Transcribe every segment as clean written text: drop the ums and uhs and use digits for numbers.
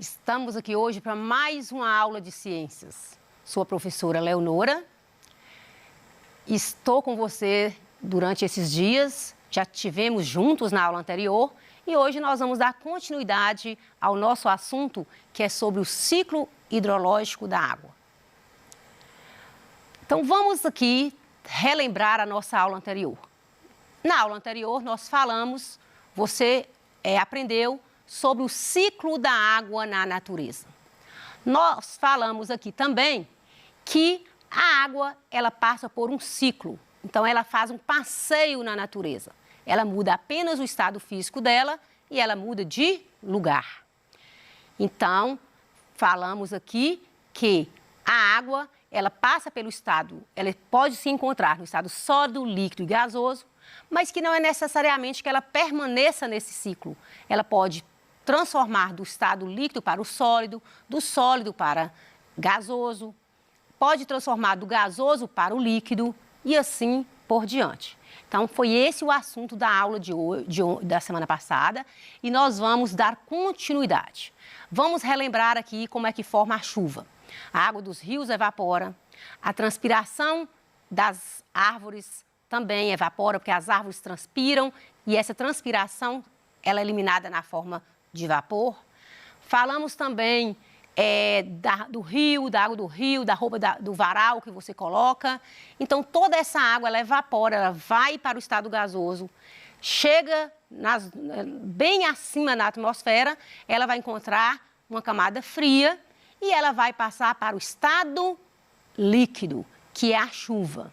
Estamos aqui hoje para mais uma aula de ciências. Sou a professora Leonora. Estou com você durante esses dias, já tivemos juntos na aula anterior e hoje nós vamos dar continuidade ao nosso assunto, que é sobre o ciclo hidrológico da água. Então vamos aqui relembrar a nossa aula anterior. Na aula anterior nós falamos, você aprendeu sobre o ciclo da água na natureza. Nós falamos aqui também que a água, ela passa por um ciclo. Então, ela faz um passeio na natureza. Ela muda apenas o estado físico dela e ela muda de lugar. Então, falamos aqui que a água, ela passa pelo estado, ela pode se encontrar no estado sólido, líquido e gasoso, mas que não é necessariamente que ela permaneça nesse ciclo. Ela pode transformar do estado líquido para o sólido, do sólido para gasoso, pode transformar do gasoso para o líquido e assim por diante. Então, foi esse o assunto da aula da semana passada e nós vamos dar continuidade. Vamos relembrar aqui como é que forma a chuva. A água dos rios evapora, a transpiração das árvores também evapora, porque as árvores transpiram e essa transpiração ela é eliminada na forma de vapor. Falamos também do rio, da água do rio, da roupa do varal que você coloca. Então, toda essa água, ela evapora, ela vai para o estado gasoso, chega bem acima na atmosfera, ela vai encontrar uma camada fria e ela vai passar para o estado líquido, que é a chuva.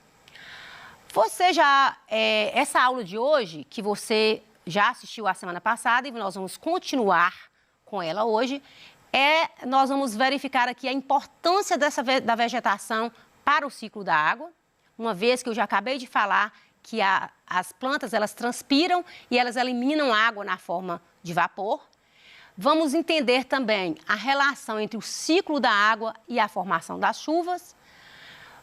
Essa aula de hoje, que você já assistiu a semana passada e nós vamos continuar com ela hoje, nós vamos verificar aqui a importância da vegetação para o ciclo da água, uma vez que eu já acabei de falar que as plantas elas transpiram e elas eliminam água na forma de vapor. Vamos entender também a relação entre o ciclo da água e a formação das chuvas.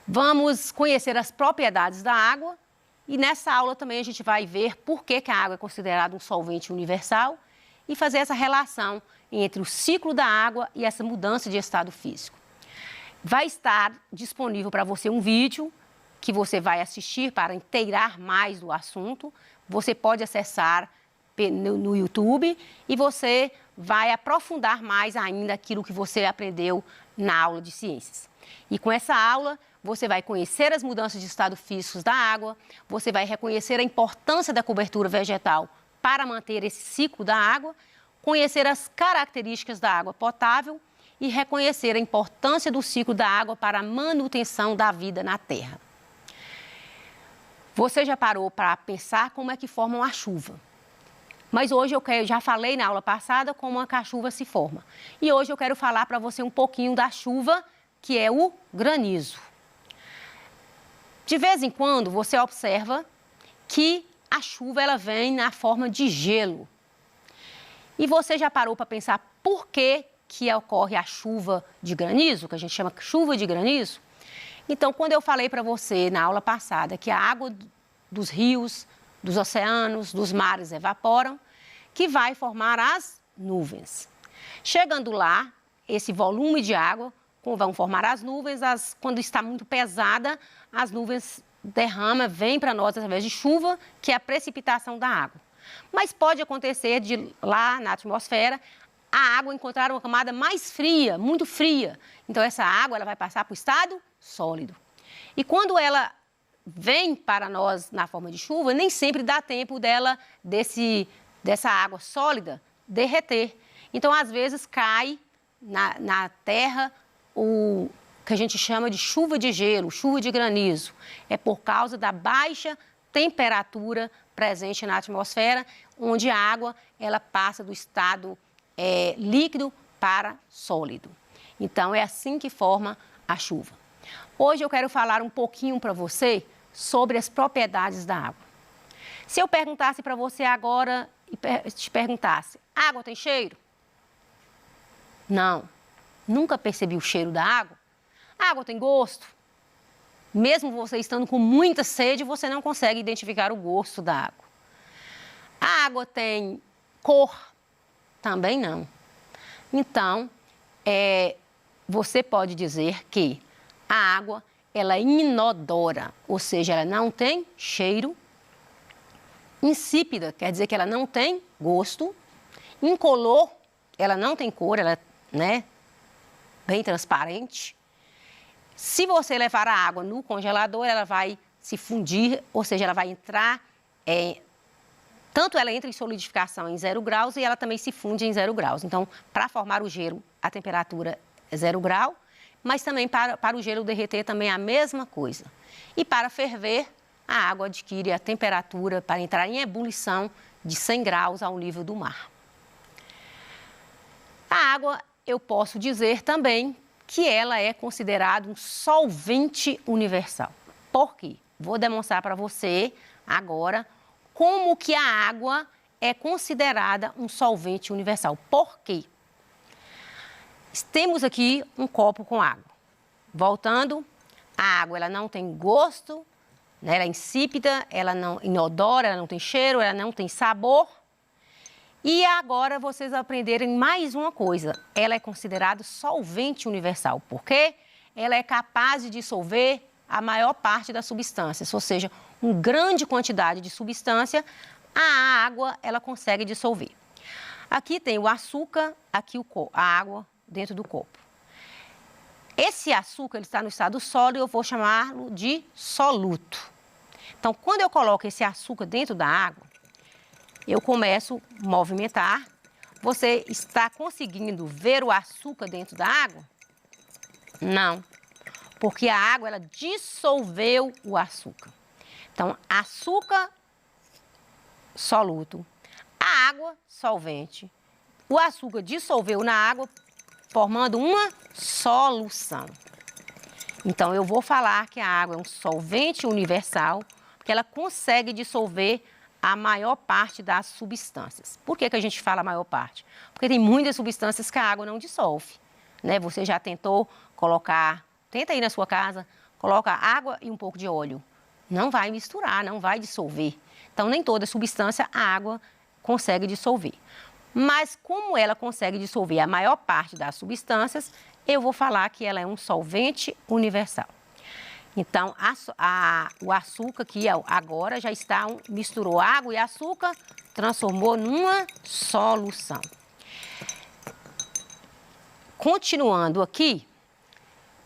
Vamos conhecer as propriedades da água. E nessa aula também a gente vai ver por que a água é considerada um solvente universal e fazer essa relação entre o ciclo da água e essa mudança de estado físico. Vai estar disponível para você um vídeo que você vai assistir para inteirar mais do assunto. Você pode acessar no YouTube e você vai aprofundar mais ainda aquilo que você aprendeu na aula de ciências. E com essa aula, você vai conhecer as mudanças de estado físicos da água, você vai reconhecer a importância da cobertura vegetal para manter esse ciclo da água, conhecer as características da água potável e reconhecer a importância do ciclo da água para a manutenção da vida na Terra. Você já parou para pensar como é que formam a chuva? Mas hoje eu já falei na aula passada como a chuva se forma. E hoje eu quero falar para você um pouquinho da chuva, que é o granizo. De vez em quando você observa que a chuva ela vem na forma de gelo. E você já parou para pensar por que ocorre a chuva de granizo, que a gente chama chuva de granizo? Então, quando eu falei para você na aula passada que a água dos rios, dos oceanos, dos mares evaporam, que vai formar as nuvens. Chegando lá, esse volume de água vão formar as nuvens, quando está muito pesada, as nuvens vêm para nós através de chuva, que é a precipitação da água. Mas pode acontecer de lá na atmosfera, a água encontrar uma camada mais fria, muito fria. Então, essa água ela vai passar para o estado sólido. E quando ela vem para nós na forma de chuva, nem sempre dá tempo dessa água sólida derreter. Então, às vezes, cai na terra o que a gente chama de chuva de gelo, chuva de granizo. É por causa da baixa temperatura presente na atmosfera, onde a água ela passa do estado líquido para sólido. Então, é assim que forma a chuva. Hoje eu quero falar um pouquinho para você sobre as propriedades da água. Se eu perguntasse para você agora e te perguntasse, água tem cheiro? Não. Nunca percebi o cheiro da água? A água tem gosto? Mesmo você estando com muita sede, você não consegue identificar o gosto da água. A água tem cor? Também não. Então, você pode dizer que a água ela é inodora, ou seja, ela não tem cheiro. Insípida quer dizer que ela não tem gosto. Incolor, ela não tem cor, ela é bem transparente. Se você levar a água no congelador, ela vai se fundir, ou seja, ela vai entrar, tanto ela entra em solidificação em 0 graus e ela também se funde em 0 graus. Então, para formar o gelo, a temperatura é 0 grau, mas também para o gelo derreter também é a mesma coisa. E para ferver, a água adquire a temperatura para entrar em ebulição de 100 graus ao nível do mar. A água, eu posso dizer também que ela é considerada um solvente universal. Por quê? Vou demonstrar para você agora como que a água é considerada um solvente universal. Por quê? Temos aqui um copo com água. Voltando, a água ela não tem gosto, né? Ela é insípida, ela não inodora, ela não tem cheiro, ela não tem sabor. E agora vocês aprenderem mais uma coisa. Ela é considerada solvente universal, porque ela é capaz de dissolver a maior parte das substâncias, ou seja, uma grande quantidade de substância, a água ela consegue dissolver. Aqui tem o açúcar, aqui a água dentro do copo. Esse açúcar ele está no estado sólido, eu vou chamá-lo de soluto. Então, quando eu coloco esse açúcar dentro da água, eu começo a movimentar. Você está conseguindo ver o açúcar dentro da água? Não, porque a água ela dissolveu o açúcar. Então, açúcar soluto, a água solvente. O açúcar dissolveu na água, formando uma solução. Então, eu vou falar que a água é um solvente universal, porque ela consegue dissolver a maior parte das substâncias. Por que a gente fala a maior parte? Porque tem muitas substâncias que a água não dissolve, né? Você já tentou colocar, tenta aí na sua casa, coloca água e um pouco de óleo. Não vai misturar, não vai dissolver. Então, nem toda substância a água consegue dissolver. Mas como ela consegue dissolver a maior parte das substâncias, eu vou falar que ela é um solvente universal. Então, o açúcar que agora já está, misturou água e açúcar, transformou numa solução. Continuando aqui,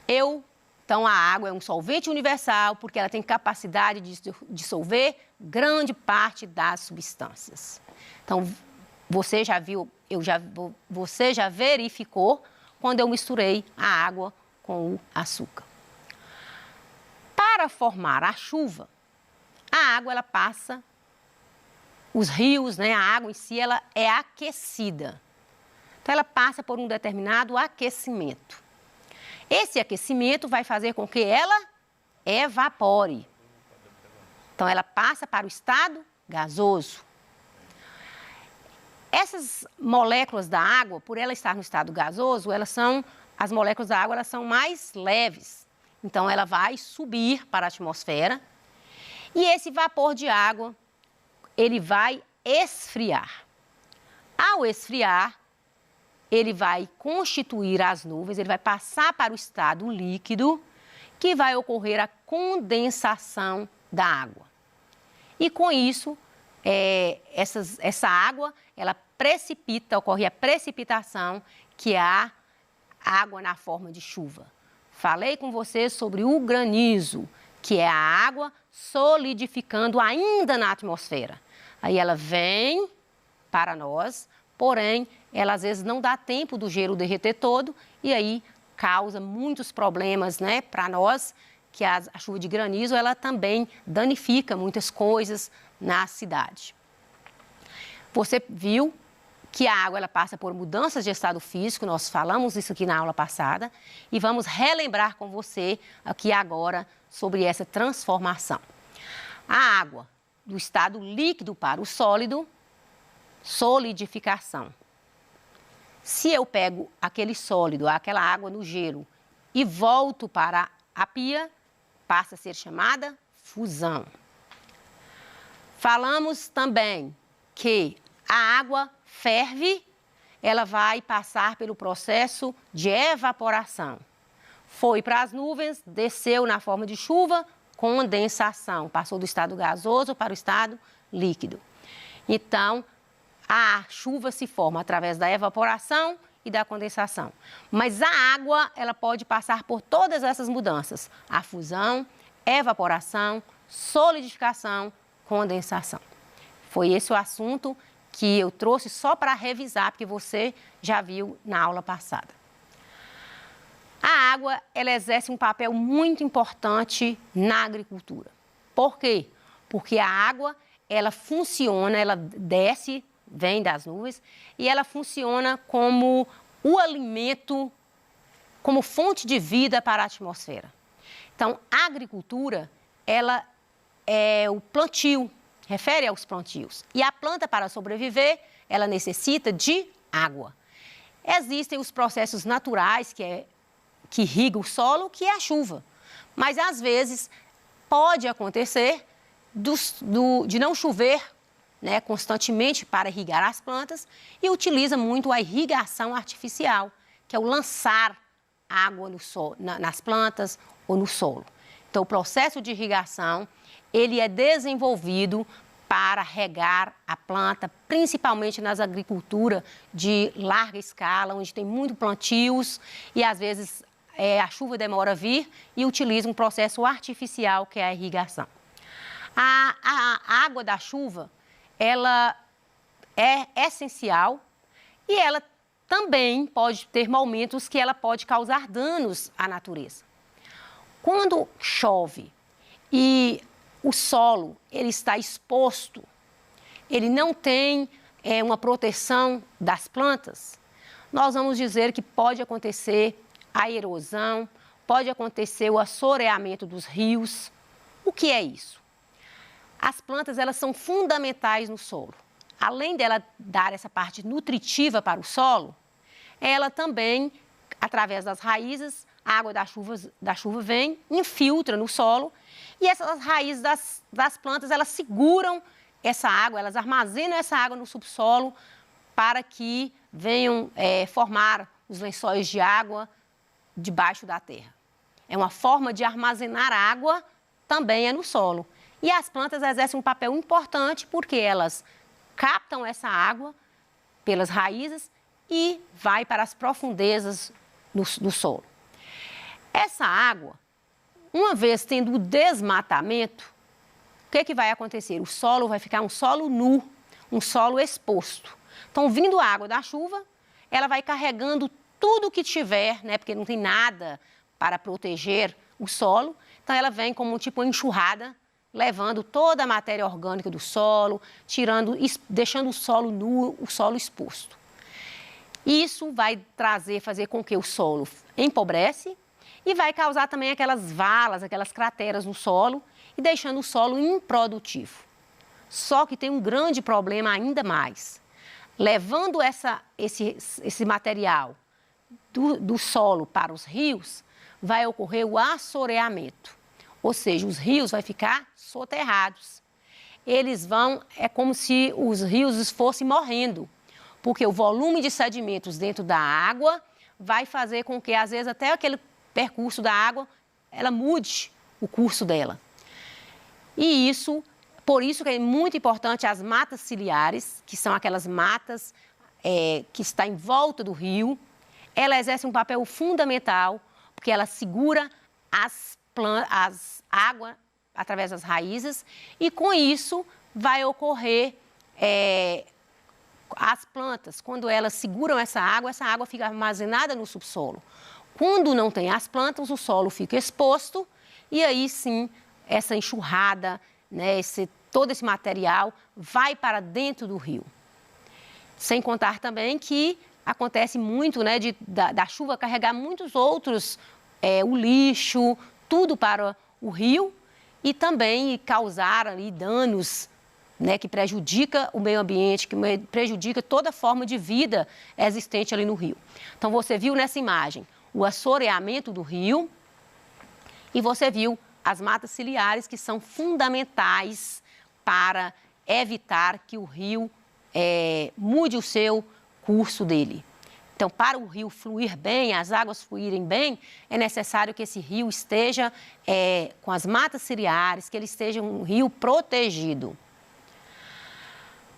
então a água é um solvente universal porque ela tem capacidade de dissolver grande parte das substâncias. Então, você já viu, você já verificou quando eu misturei a água com o açúcar. Para formar a chuva, a água ela passa, os rios, né, a água em si ela é aquecida. Então ela passa por um determinado aquecimento. Esse aquecimento vai fazer com que ela evapore. Então ela passa para o estado gasoso. Essas moléculas da água, por ela estar no estado gasoso, as moléculas da água elas são mais leves. Então, ela vai subir para a atmosfera e esse vapor de água, ele vai esfriar. Ao esfriar, ele vai constituir as nuvens, ele vai passar para o estado líquido, que vai ocorrer a condensação da água. E com isso, essa água, ela precipita, ocorre a precipitação, que é a água na forma de chuva. Falei com vocês sobre o granizo, que é a água solidificando ainda na atmosfera. Aí ela vem para nós, porém, ela às vezes não dá tempo do gelo derreter todo e aí causa muitos problemas, né, para nós, que a chuva de granizo, ela também danifica muitas coisas na cidade. Você viu que a água ela passa por mudanças de estado físico, nós falamos isso aqui na aula passada, e vamos relembrar com você aqui agora sobre essa transformação. A água do estado líquido para o sólido, solidificação. Se eu pego aquele sólido, aquela água no gelo, e volto para a pia, passa a ser chamada fusão. Falamos também que a água ferve ela vai passar pelo processo de evaporação. Foi para as nuvens, desceu na forma de chuva, condensação. Passou do estado gasoso para o estado líquido. Então, a chuva se forma através da evaporação e da condensação. Mas a água, ela pode passar por todas essas mudanças. A fusão, evaporação, solidificação, condensação. Foi esse o assunto que eu trouxe só para revisar, porque você já viu na aula passada. A água, ela exerce um papel muito importante na agricultura. Por quê? Porque a água, ela funciona, ela desce, vem das nuvens, e ela funciona como o alimento, como fonte de vida para a atmosfera. Então, a agricultura, ela é o plantio, refere aos plantios. E a planta, para sobreviver, ela necessita de água. Existem os processos naturais que irrigam o solo, que é a chuva. Mas, às vezes, pode acontecer de não chover, né, constantemente para irrigar as plantas, e utiliza muito a irrigação artificial, que é o lançar água no solo, nas plantas ou no solo. Então, o processo de irrigação, ele é desenvolvido para regar a planta, principalmente nas agriculturas de larga escala, onde tem muito plantios e, às vezes, a chuva demora a vir e utiliza um processo artificial, que é a irrigação. A água da chuva, ela é essencial e ela também pode ter momentos que ela pode causar danos à natureza. Quando chove e o solo ele está exposto, ele não tem uma proteção das plantas, nós vamos dizer que pode acontecer a erosão, pode acontecer o assoreamento dos rios. O que é isso? As plantas, elas são fundamentais no solo. Além dela dar essa parte nutritiva para o solo, ela também, através das raízes, a água da chuva vem, infiltra no solo, e essas raízes das plantas, elas seguram essa água, elas armazenam essa água no subsolo para que venham formar os lençóis de água debaixo da terra. É uma forma de armazenar água, também é no solo. E as plantas exercem um papel importante porque elas captam essa água pelas raízes e vai para as profundezas do solo. Essa água, uma vez tendo o desmatamento, o que vai acontecer? O solo vai ficar um solo nu, um solo exposto. Então, vindo a água da chuva, ela vai carregando tudo que tiver, né, porque não tem nada para proteger o solo, então ela vem como tipo uma enxurrada, levando toda a matéria orgânica do solo, deixando o solo nu, o solo exposto. Isso vai fazer com que o solo empobrece e vai causar também aquelas valas, aquelas crateras no solo e deixando o solo improdutivo. Só que tem um grande problema ainda mais. Levando esse material do solo para os rios, vai ocorrer o assoreamento. Ou seja, os rios vão ficar soterrados. É como se os rios fossem morrendo, porque o volume de sedimentos dentro da água vai fazer com que, às vezes, até aquele percurso da água, ela mude o curso dela. E por isso que é muito importante as matas ciliares, que são aquelas matas que estão em volta do rio. Ela exerce um papel fundamental, porque ela segura as águas através das raízes e, com isso, vai ocorrer as plantas, quando elas seguram essa água fica armazenada no subsolo. Quando não tem as plantas, o solo fica exposto e aí sim, essa enxurrada, né, todo esse material vai para dentro do rio. Sem contar também que acontece muito, né, da chuva carregar muitos outros, o lixo, tudo para o rio e também causar ali danos, né, que prejudica o meio ambiente, que prejudica toda forma de vida existente ali no rio. Então, você viu nessa imagem o assoreamento do rio e você viu as matas ciliares, que são fundamentais para evitar que o rio mude o seu curso dele. Então, para o rio fluir bem, as águas fluírem bem, é necessário que esse rio esteja com as matas ciliares, que ele esteja um rio protegido.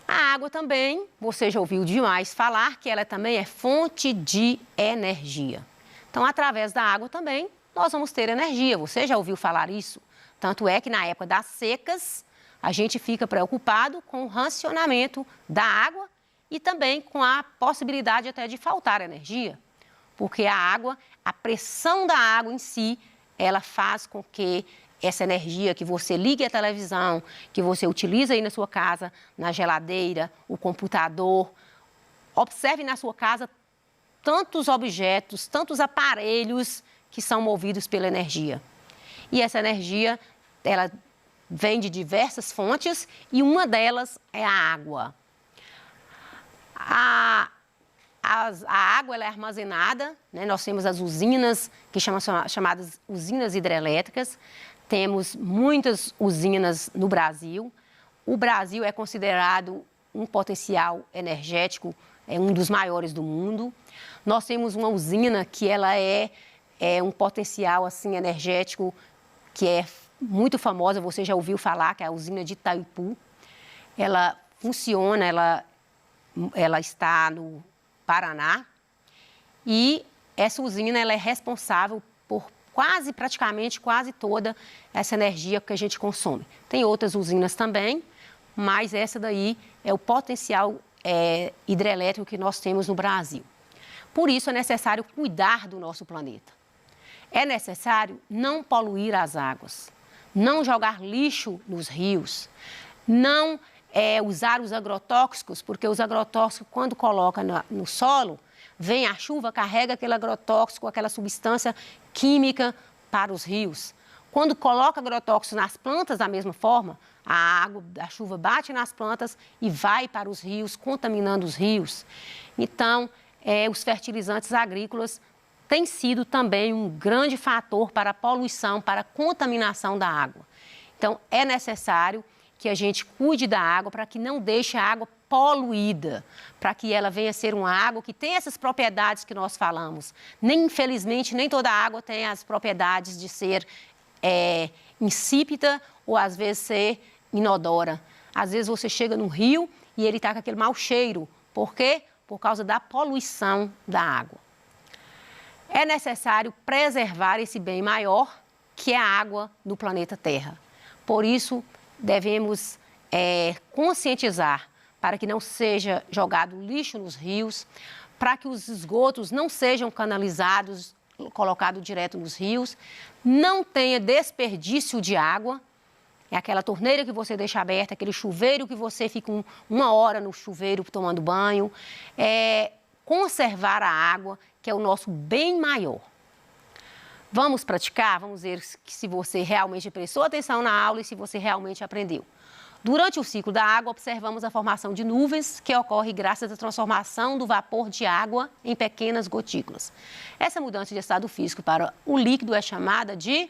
A água também, você já ouviu demais falar que ela também é fonte de energia. Então, através da água também, nós vamos ter energia. Você já ouviu falar isso? Tanto é que na época das secas, a gente fica preocupado com o racionamento da água e também com a possibilidade até de faltar energia. Porque a água, a pressão da água em si, ela faz com que essa energia que você ligue a televisão, que você utiliza aí na sua casa, na geladeira, o computador, observe na sua casa tantos objetos, tantos aparelhos que são movidos pela energia. E essa energia, ela vem de diversas fontes e uma delas é a água. A água ela é armazenada, né? Nós temos as usinas, que chamadas usinas hidrelétricas. Temos muitas usinas no Brasil. O Brasil é considerado um potencial energético, um dos maiores do mundo. Nós temos uma usina que ela é um potencial assim, energético que é muito famosa, você já ouviu falar, que é a usina de Itaipu. Ela funciona, ela está no Paraná e essa usina ela é responsável por praticamente quase toda essa energia que a gente consome. Tem outras usinas também, mas essa daí é o potencial hidrelétrico que nós temos no Brasil. Por isso é necessário cuidar do nosso planeta. É necessário não poluir as águas, não jogar lixo nos rios, não usar os agrotóxicos, porque os agrotóxicos, quando coloca no solo, vem a chuva, carrega aquele agrotóxico, aquela substância química para os rios. Quando coloca agrotóxicos nas plantas, da mesma forma, a chuva bate nas plantas e vai para os rios, contaminando os rios. Então, os fertilizantes agrícolas têm sido também um grande fator para a poluição, para a contaminação da água. Então, é necessário que a gente cuide da água para que não deixe a água poluída, para que ela venha a ser uma água que tem essas propriedades que nós falamos. Infelizmente, nem toda água tem as propriedades de ser insípida ou, às vezes, ser inodora. Às vezes, você chega no rio e ele está com aquele mau cheiro. Por quê? Por causa da poluição da água. É necessário preservar esse bem maior, que é a água do planeta Terra. Por isso, devemos conscientizar para que não seja jogado lixo nos rios, para que os esgotos não sejam canalizados, colocados direto nos rios, não tenha desperdício de água, é aquela torneira que você deixa aberta, aquele chuveiro que você fica uma hora no chuveiro tomando banho, conservar a água, que é o nosso bem maior. Vamos praticar? Vamos ver se você realmente prestou atenção na aula e se você realmente aprendeu. Durante o ciclo da água, observamos a formação de nuvens, que ocorre graças à transformação do vapor de água em pequenas gotículas. Essa mudança de estado físico para o líquido é chamada de...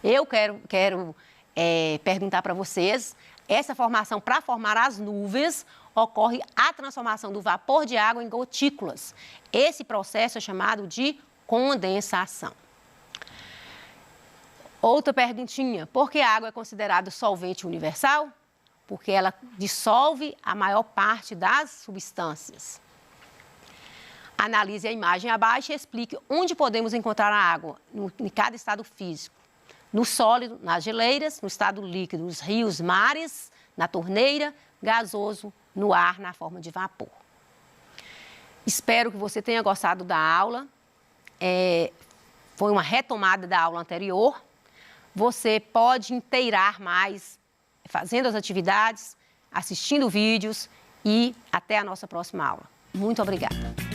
Eu quero perguntar para vocês, essa formação, para formar as nuvens, ocorre a transformação do vapor de água em gotículas. Esse processo é chamado de condensação. Outra perguntinha, por que a água é considerada solvente universal? Porque ela dissolve a maior parte das substâncias. Analise a imagem abaixo e explique onde podemos encontrar a água em cada estado físico. No sólido, nas geleiras, no estado líquido, nos rios, mares, na torneira, gasoso, no ar, na forma de vapor. Espero que você tenha gostado da aula. Foi uma retomada da aula anterior. Você pode inteirar mais fazendo as atividades, assistindo vídeos e até a nossa próxima aula. Muito obrigada.